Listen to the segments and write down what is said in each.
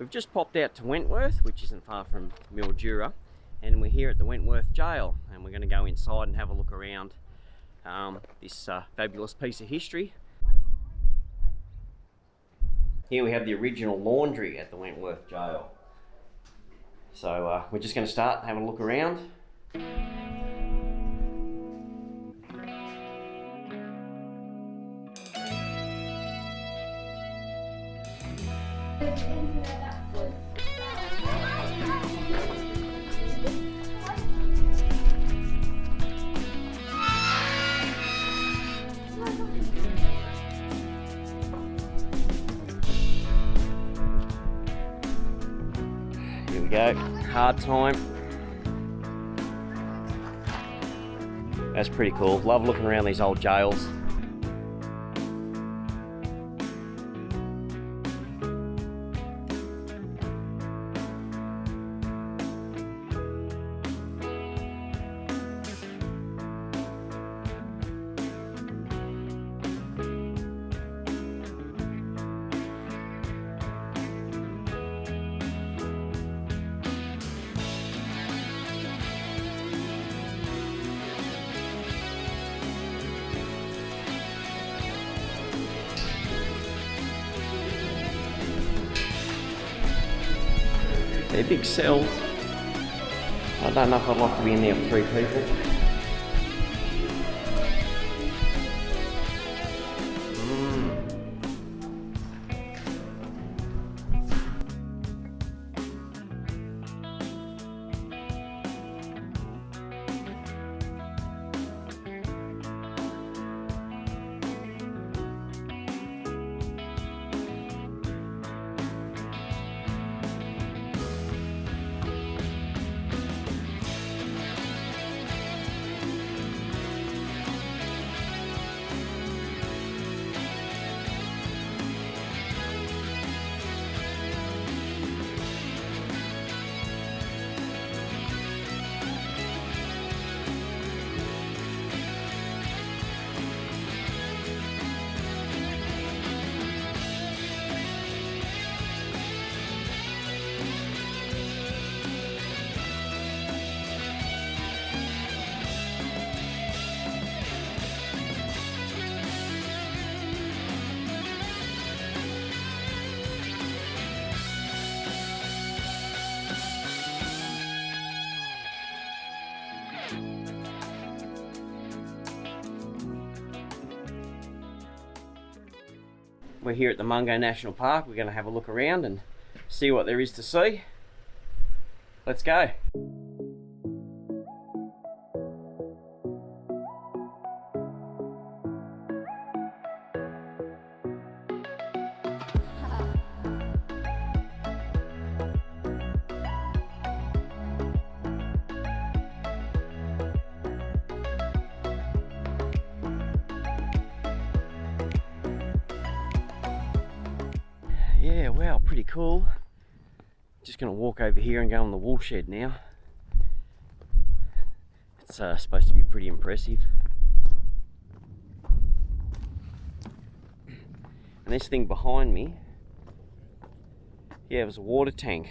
We've just popped out to Wentworth, which isn't far from Mildura, and we're here at the Wentworth jail, and we're going to go inside and have a look around this fabulous piece of history. Here we have the original laundry at the Wentworth jail. So we're just going to start having a look around. Here we go, hard time. That's pretty cool. Love looking around these old jails. They're big cells. I don't know if I'd like to be in there with 3 people. We're here at the Mungo National Park. We're going to have a look around and see what there is to see. Let's go. Yeah, wow, pretty cool. Just gonna walk over here and go on the woolshed now. It's supposed to be pretty impressive. And this thing behind me, yeah, it was a water tank.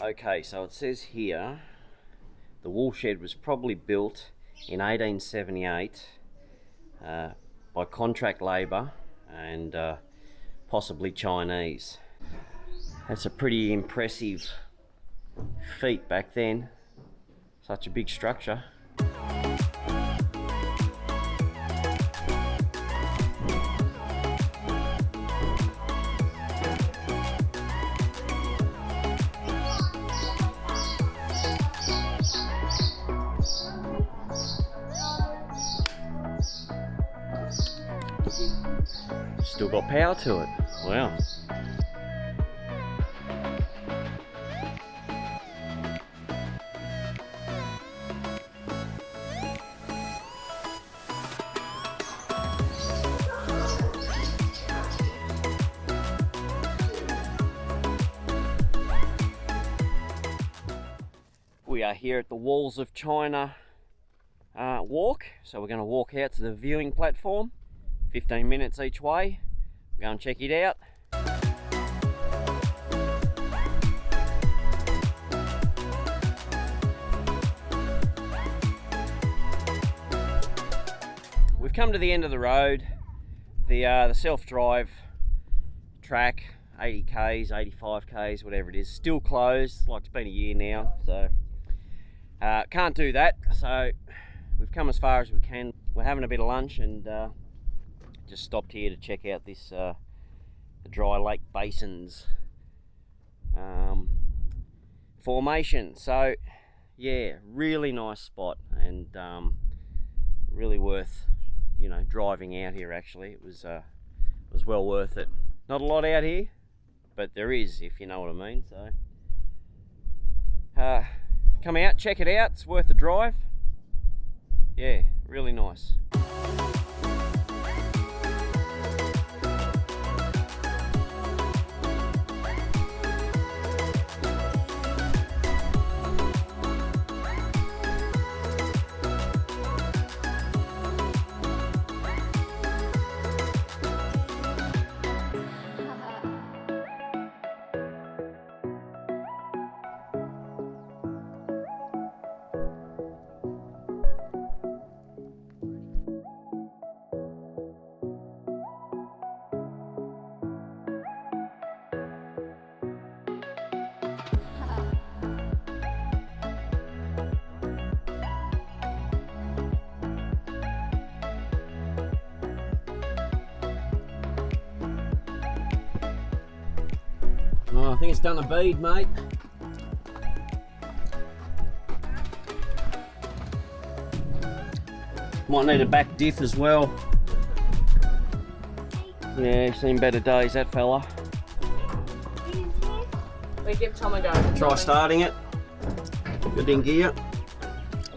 Okay, so it says here the woolshed was probably built in 1878 by contract labour and possibly Chinese. That's a pretty impressive feat back then, such a big structure. Still got power to it. Wow. We are here at the Walls of China walk, so we're going to walk out to the viewing platform, 15 minutes each way. Go and check it out. We've come to the end of the road. The self-drive track, 80 k's, 85 k's, whatever it is, still closed. Like, it's been a year now, so can't do that. So we've come as far as we can. We're having a bit of lunch and just stopped here to check out this the dry lake basins formation. So yeah, really nice spot, and really worth, you know, driving out here. Actually, it was well worth it. Not a lot out here, but there is, if you know what I mean. So come out, check it out, it's worth the drive. Yeah, really nice. Oh, I think it's done a bead, mate. Might need a back diff as well. Yeah, seen better days, that fella. We give Tom a go. Try starting it. Good in gear.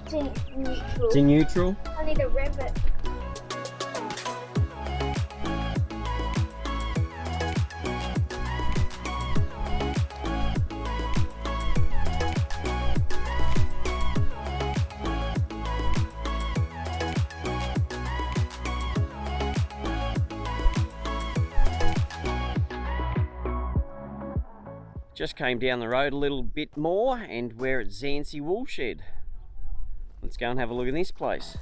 It's in neutral. It's in neutral. I need to rev it. Just came down the road a little bit more and we're at Zanci Woolshed. Let's go and have a look at this place.